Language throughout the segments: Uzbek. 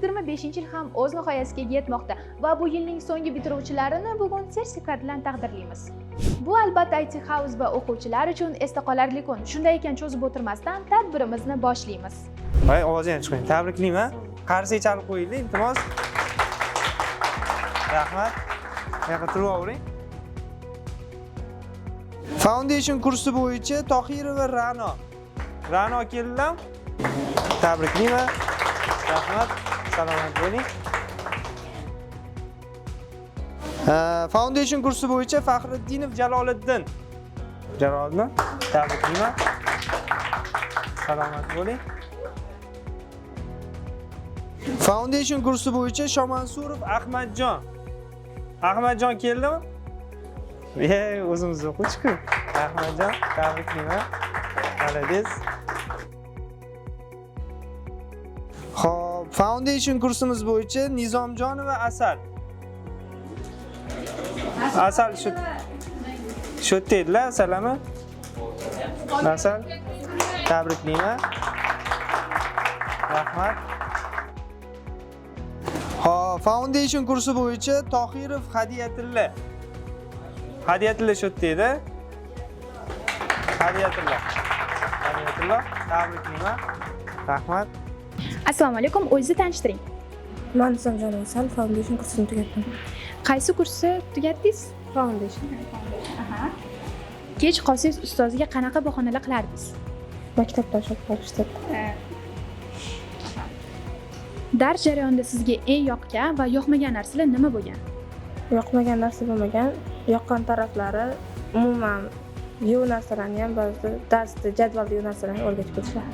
2025-yil ham o'z nihoyasiga yetmoqda va bu yilning so'nggi bitiruvchilarini bugun sertifikat bilan taqdirlaymiz. Bu albatta IT House va o'quvchilar uchun esda qolarli kun. Shunday ekan, cho'zib o'tirmasdan tadbirimizni boshlaymiz. Voy, ovozing chiqing. Tabriklayman. Qarshi chalib qo'yinglar, iltimos. Rahmat. Yo'q, turib o'ring. Foundation kursi bo'yicha Tohirov va Ra'no. Ra'no keldim. Tabriklayman. Rahmat. Salomat bo'ling. Foundation kursi bo'yicha Faxriddinov Jaloliddin. Jaloliddin, tabriklayman. Salomat bo'ling. Foundation kursi bo'yicha Shomansurov Ahmadjon. Ahmadjon keldimi? O'zimiz o'quvchi-ku. Ahmadjon, tabriklayman. Malades. Xo'p, Foundation kursimiz bo'yicha Nizomjonova Asal. Asal shu dedilar, salommi? Asal, tabriklayman. Rahmat. Xo'p, Foundation kursi bo'yicha Tohirov Hadiyatilla. Hadiyatilla shu dedi. Hadiyatilla. Hadiyatilla, tabriklayman. Rahmat. Assalomu alaykum, o'zingizni tanishtiring. Men Nizomjonova Asal, Foundation kursini tugatdim. Qaysi kursni tugatdingiz? Foundation. Aha. Kech qolsangiz ustoziga qanaqa bahonalar qilardingiz? Maktabda o'qib qolishdi. Dars jarayonida sizga eng yoqqan va yoqmagan narsalar nima bo'lgan? Yoqmagan narsa bo'lmagan, yoqqan taraflari umuman yo'q narsalarni ham ba'zida darsda jadvalda yo'q narsalarni o'rgatib ketishadi.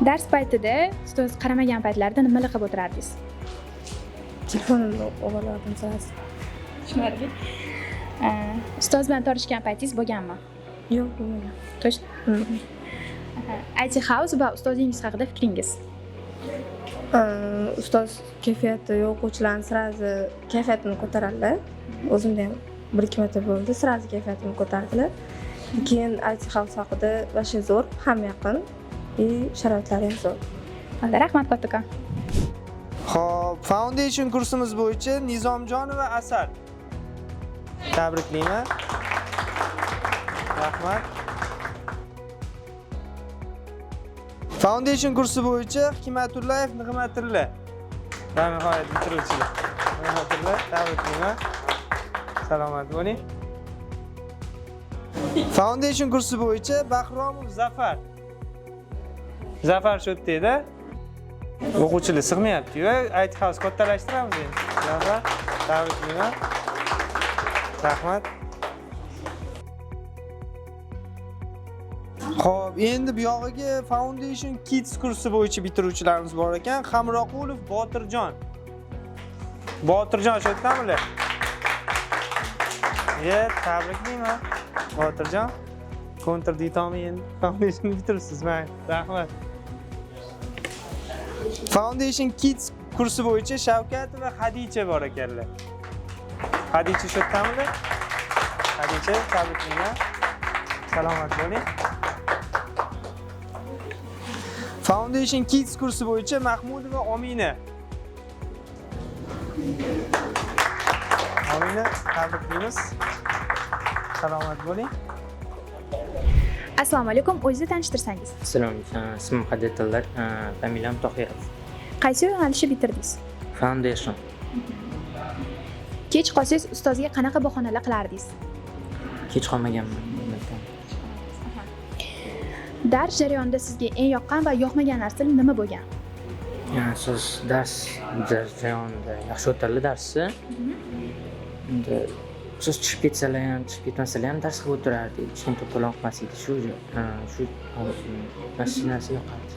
Dars paytida ustoz qaramagan paytlarda nimalar qilib o'tirardingiz? Telefonimni o'g'irlardim sirasi. Tushunarli. Ustoz bilan tortishgan paytingiz bo'lganmi? Yo'q, bo'lmagan. To'g'ri. IT House va ustozingiz haqida fikringiz? Ustoz kayfiyati yo'q o'quvchilarni sirasi kayfiyatini ko'taradilar. O'zimda ham bir ikki marta bo'ldi, sirasi kayfiyatini ko'tardilar. Keyin IT House haqida vashe zo'r, ham yaqin. Sharoitlari ham zo'r. Rahmat kattakon. Xo'p, Foundation kursimiz bo'yicha Nizomjonova Asal. Tabriklayman. Rahmat. Foundation kursi bo'yicha Hikmatullayev Nig'matilla. Va nihoyat bitiruvchilar. Nig'matilla, tabriklayman. Salomat bo'ling. Foundation kursi bo'yicha Bahromov Zafar. Zafar shu dedi. O'quvchilar sig'mayapti-yu. IT House kattalashtiramiz endi. Zafar, tabriklayman. Rahmat. Xo'p, endi bu yog'iga Foundation Kids kursi bo'yicha bitiruvchilarimiz bor ekan. Hamroqulov Botirjon. Botirjon shu yerdamizmi? Tabriklayman. Botirjon. Kontrditomi endi Foundation bitiribsiz, rahmat. Foundation Kids kursi bo'yicha Shavkat va Hadicha bor ekanlar. Hadicha shu yerdamizmi? Hadicha, tabriklayman. Salomat bo'ling. Foundation Kids kursi bo'yicha Mahmudova Omina. Omina, tabriklaymiz. Salomat bo'ling. Assalomu alaykum, o'zingizni tanishtirsangiz. Assalomu alaykum. Ismim Hadiyatilla, familiyam Tohirov. Qaysi yo'nalishni bitirdingiz? Foundation. Kech qolsangiz ustozga qanaqa bahonalar qilardingiz? Kech qolmaganman. Dars jarayonida sizga eng yoqqan va yoqmagan narsalar nima bo'lgan? Siz dars jarayonida yaxshi o'tadi darsni. Endi siz tushib ketsalar ham, tushib ketmasalar ham dars qilib o'tirardik. Hech kim to'polon qilmas edi. Shu narsa yoqardi.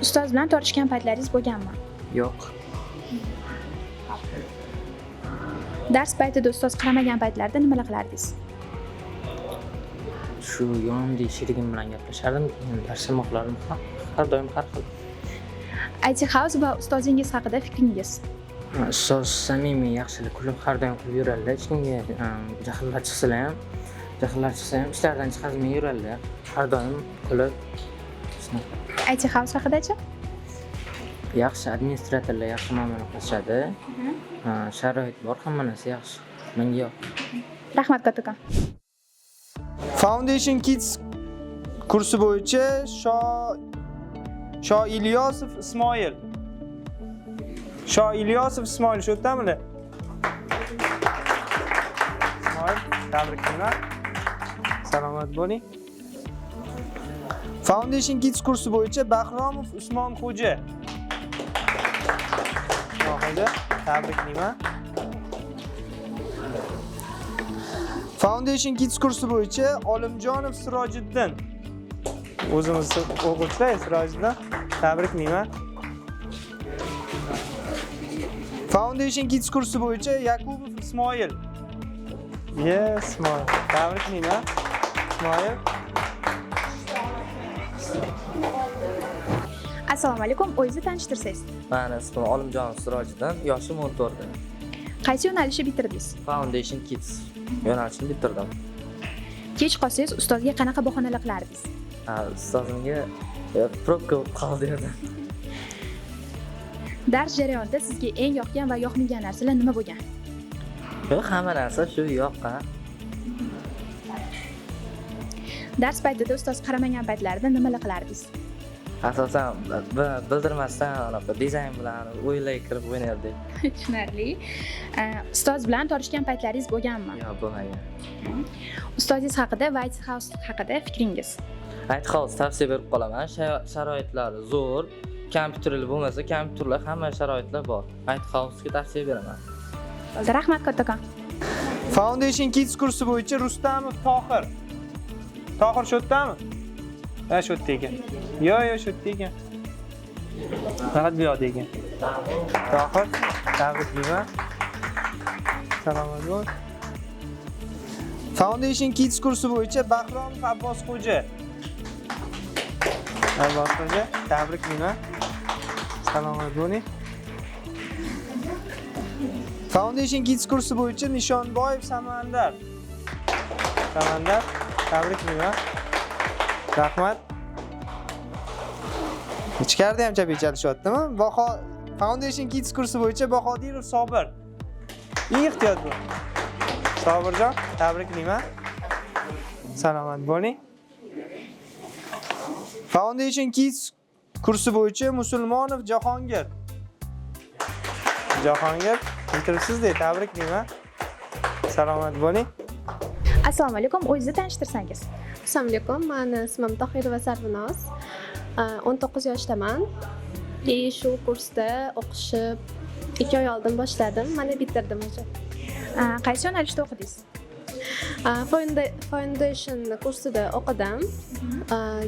Ustoz bilan tortishgan paytlaringiz bo'lganmi? Yo'q. Dars paytida ustoz qaramagan paytlarda nimalar qilardingiz? Shu yonimdagi sherigim bilan gaplashardim, dars samoqlarim har doim har xil. IT House va ustozingiz haqida fikringiz? Ustoz samimiy, yaxshilik kulib har doim qilib yuradilar. Hech kimga jahllar chiqsa ham ishlaridan chiqazmay yuradilar. Har doim kulib. IT House haqidachi? Yaxshi administratorlar yaxshi muomala qilishadi. Sharoit bor, hamma narsa yaxshi. Menga yo'q. Rahmat kattakon. Foundation Kids kursi bo'yicha Shoilyosov Ismoil. Shoilyosov Ismoil shu yerdamidi? Ismoil, tabriklar. Salomat bo'ling. Foundation Kids kursi bo'yicha Bahromov Usmonxo'ja. Usmonxo'ja, tabriklayman. Foundation Kids kursi bo'yicha Olimjonov Sirojiddin. O'zimiz o'quvchilar Sirojiddin, tabriklayman. Foundation Kids kursi bo'yicha Yakubov Ismoil. Yes, Ismoil. Tabriklayman. Ismoil. Assalomu alaykum. O'zingizni tanishtirsangiz. Meni ismim Olimjonov Sirojiddin, yoshim 14. Qaysi yo'nalishni bitirdingiz? Foundation Kids yo'nalishini bitirdim. Kech qolsangiz ustozga qanaqa bahonalar qilardingiz? Ustozimga probka bo'lib qoldi yerda. Dars jarayonida sizga eng yoqgan va yoqmagan narsalar nima bo'lgan? Yo'q, hamma narsa shu yoqqan. Dars paytida ustoz qaramagan paytlarida nimalar qilardingiz? Asosan bildirmasdan anaqa dizayn bilan o'ylay kirib o'ynardik. Tushunarli. Ustoz bilan tortishgan paytlaringiz bo'lganmi? Yo'q, bo'lmagan. Ustozingiz haqida va IT House haqida fikringiz? IT House tavsiya berib qolaman. Sharoitlari zo'r. Kompyuterlar bo'lmasa, kompyuterlar hamma sharoitlar bor. IT House'ga tavsiya beraman. Bo'ldi, rahmat kattakon. Foundation Kids kursi bo'yicha Rustamov Tohir. Tohir shu yerdami? Ha, shu yerda ekan. Yo'q, shu yerda ekan. Faqat bu yoqda ekan. Tohir, tabriklayman. Salomat bo'l. Foundation Kids kursi bo'yicha Bahromov Abbosxo'ja. Abbosxo'ja, tabriklayman. Salomat bo'ling. Foundation Kids kursi bo'yicha Nishonboyev Samandar. Samandar, tabriklayman. Rahmat. Ichkarida ham chap chalishayaptimi? Foundation Kids kursi bo'yicha Bahodirov Sobir. Ehtiyot bo'ling. Sobirjon, tabriklayman. Salomat bo'ling. Foundation Kids kursi bo'yicha Musulmonov Jahongir. Jahongir, bitiribsiz-da, tabriklayman. Salomat bo'ling. Assalomu alaykum. O'zingizni tanishtirsangiz. Assalomu alaykum. Meni ismim Tohirova Sarvinoz. 19 yoshdaman. Shu kursda o'qishib 2 oy oldin boshladim. Mana bitirdim o'zi. Qaysi yo'nalishda o'qidingiz? Foundation kursida o'qidim.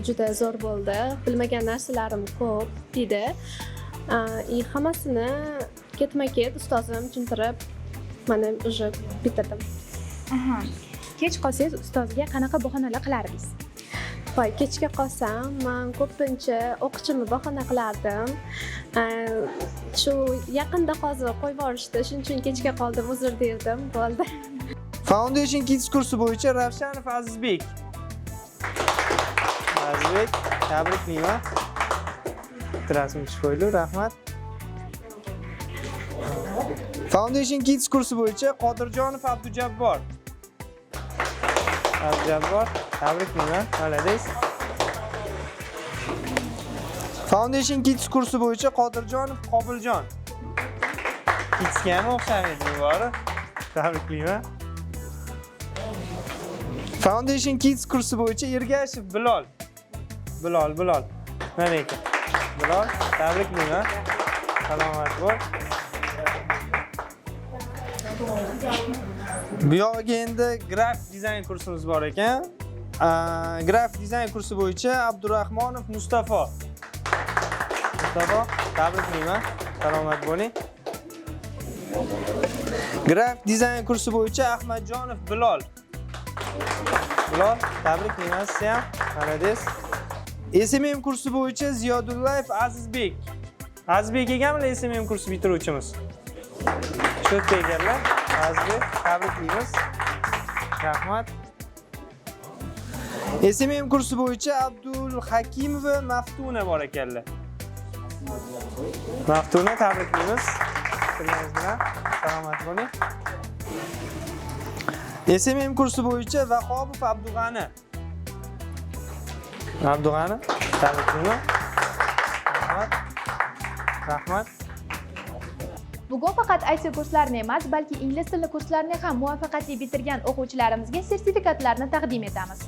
Juda zo'r bo'ldi. Bilmagan narsalarim ko'p edi. Hammasini ketma-ket ustozim tushuntirib, mana уже bitirdim. Kech qolsangiz ustozga qanaqa bahonalar qilardingiz? Kechga qolsam, men ko'pincha o'qishimni bahona qilardim. Shu yaqinda hozir qo'yib yuborishdi, shuning uchun kechga qoldim, uzr derdim, bo'ldi. Foundation Kids kursi bo'yicha Ravshanov Azizbek. Azizbek, tabriklayman. Rasm chiqoyli, rahmat. Foundation Kids kursi bo'yicha Qodirjonov Abdujabbor. Abdujabbor, tabriklayman. Malades. Foundation Kids kursi bo'yicha Qodirjonov Qobiljon. Kidsga ham o'xshamaydi bu bori. Tabriklayman. Foundation Kids kursi bo'yicha Ergashev Bilol. Bilol. Mana ekan. Bilol, tabriklayman. Salomat bo'l. Bu yoqqa endi grafik dizayn kursimiz bor ekan. Grafik dizayn kursi bo'yicha Abdurahmonov Mustafo. Tabriklayman. Salomat bo'ling. Grafik dizayn kursi bo'yicha Ahmadjonov Bilol. Bilol, tabriklayman sizni ham. Malades. SMM kursi bo'yicha Ziyodullayev Azizbek. Azizbek ekanmi SMM kursi bitiruvchimiz? Shu yerda ekanlar. Azizbek, tabriklaymiz. Rahmat. SMM kursi bo'yicha Abdul Hakimov va Maftuna bor ekanlar. Maftuna tabriklaymiz. Kirganingiz bilan salomat bo'ling. SMM kursi bo'yicha Vahobov Abdug'ani. Abdug'ani tabriklayman. Rahmat. Bugun faqat IT kurslarini emas, balki ingliz tili kurslarini ham muvaffaqiyatli bitirgan o'quvchilarimizga sertifikatlarni taqdim etamiz.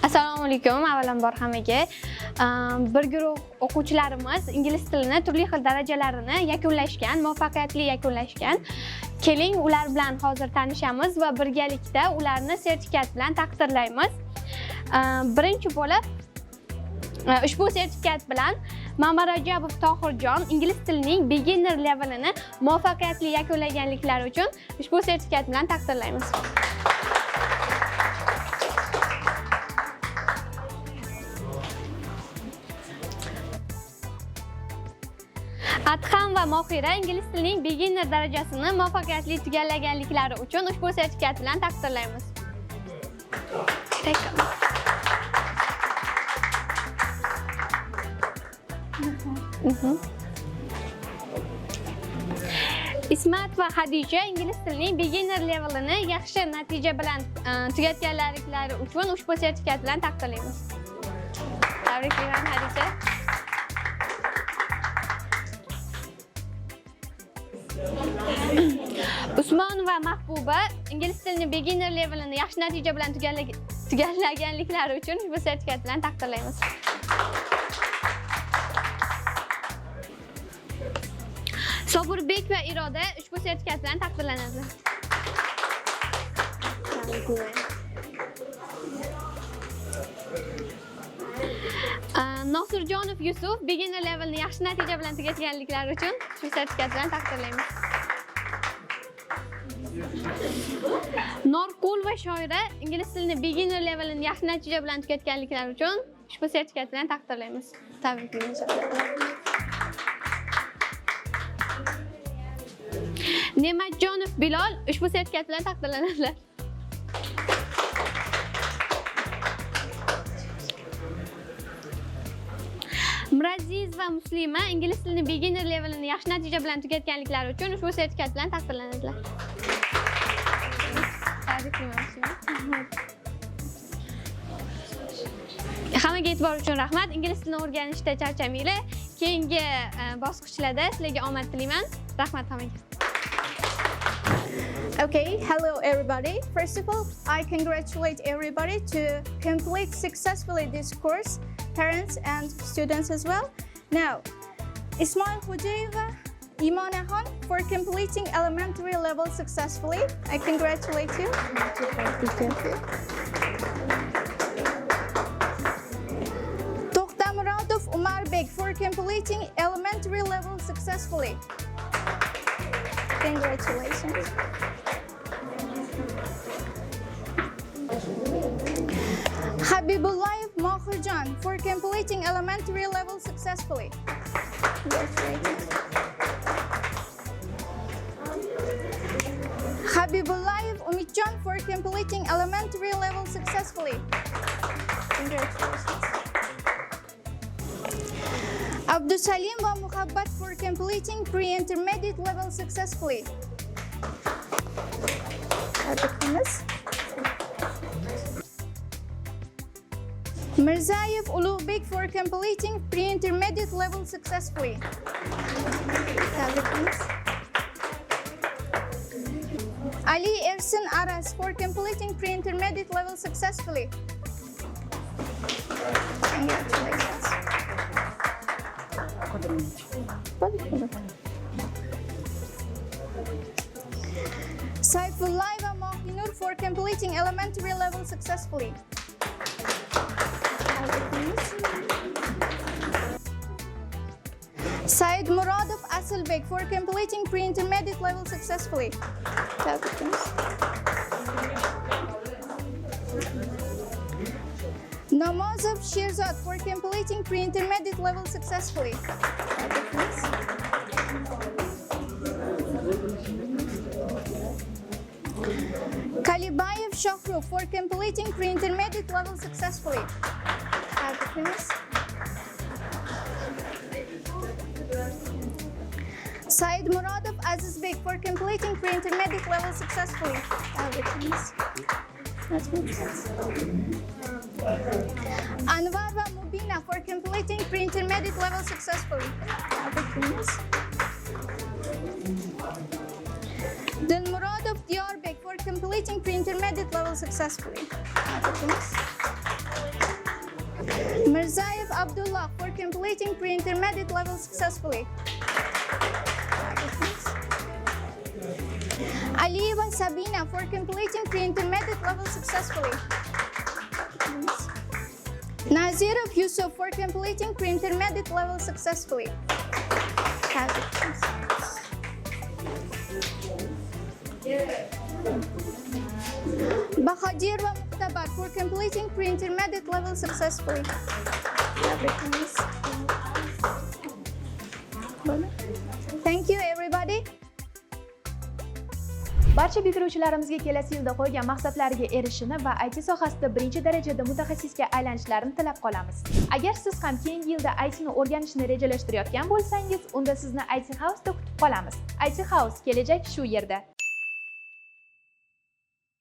Assalomu alaykum avvalambor hammaga. Bir guruh o'quvchilarimiz ingliz tilini turli xil darajalarini yakunlashgan, muvaffaqiyatli yakunlashgan. Keling, ular bilan hozir tanishamiz va birgalikda ularni sertifikat bilan taqdirlaymiz. Birinchi bo'lib ushbu sertifikat bilan Mamarajabov Tohirjon ingliz tilining beginner levelini muvaffaqiyatli yakunlaganliklari uchun ushbu sertifikat bilan taqdirlaymiz. Adham va Mohira ingliz tilining beginner darajasini muvaffaqiyatli tugallaganliklari uchun ushbu sertifikat bilan taqdirlaymiz. Ismat va Hadija ingliz tilining beginner levelini yaxshi natija bilan tugatganliklari uchun ushbu sertifikat bilan taqdirlaymiz. Tabriklayman Hadija. Usmon va Mahbuba ingliz tilining beginner levelini yaxshi natija bilan tugallaganliklari uchun ushbu sertifikat bilan taqdirlaymiz. Sobirbek va Iroda ushbu sertifikat bilan taqdirlanadi. Nosirjonov Yusuf beginner levelni yaxshi natija bilan tugatganliklari uchun ushbu sertifikat bilan taqdirlaymiz. Norqul va Shoira ingliz tilining beginner levelini yaxshi natija bilan tugatganliklari uchun ushbu sertifikat bilan taqdirlaymiz. Tabriklaymiz. Ne'matjonov Bilol ushbu sertifikat bilan taqdirlanadilar. Miraziz va Muslima ingliz tilining beginner levelini yaxshi natija bilan tugatganliklari uchun ushbu sertifikat bilan taqdirlanadilar. Hammaga e'tibor uchun rahmat. Ingliz tilini o'rganishda charchamanglar. Keyingi bosqichlarda sizlarga omad tilayman. Rahmat hammaga. Okay, hello everybody. First of all, I congratulate everybody to complete successfully this course, parents and students as well. Now, Ismail Hujayeva, Imanahan for completing elementary level successfully. I congratulate you. Tohtamuradov Umarbek for completing elementary level successfully. Congratulations. Habibullayev Mohirjan for completing elementary level successfully. Congratulations. Habibullayev Umitjan for completing elementary level successfully. Congratulations. Abdusalim wa Muhabbat for completing pre-intermediate level successfully. Mirzayev Ulubek for completing pre-intermediate level successfully. Ali Ersin Aras for completing pre-intermediate level successfully. Congratulations. Saifullah Mohinur for completing elementary level successfully. Said Muradov Asilbek for completing pre-intermediate level successfully. Namazov Shirzad for completing pre-intermediate level successfully. Kalibayev Shahrukh for completing pre-intermediate level successfully. Have it, please. Said Muradov Azizbek for completing pre-intermediate level successfully. Have it, please. That's good. Anwarwa Mubina for completing pre-intermediate level successfully. Have it, please. Dilmuradov Diyarbek for completing pre-intermediate level successfully. Have it, please. Mirzaev Abdullah for completing pre-intermediate level successfully. Aliyeva Sabina for completing pre-intermediate level successfully. Nazirov Yusuf for completing pre-intermediate level successfully. Have it, please. Bahadirova Muqtabar for completing pre-intermediate level successfully. Have it, please. Thank you, everybody. Barcha bitiruvchilarimizga kelasi yilda qo'ygan maqsadlariga erishishini va IT sohasida birinchi darajada mutaxassisga aylanishlarini tilab qolamiz. Agar siz ham keyingi yilda IT ni o'rganishni rejalashtirayotgan bo'lsangiz, unda sizni IT House'da kutib qolamiz. IT House, kelajak shu yerda.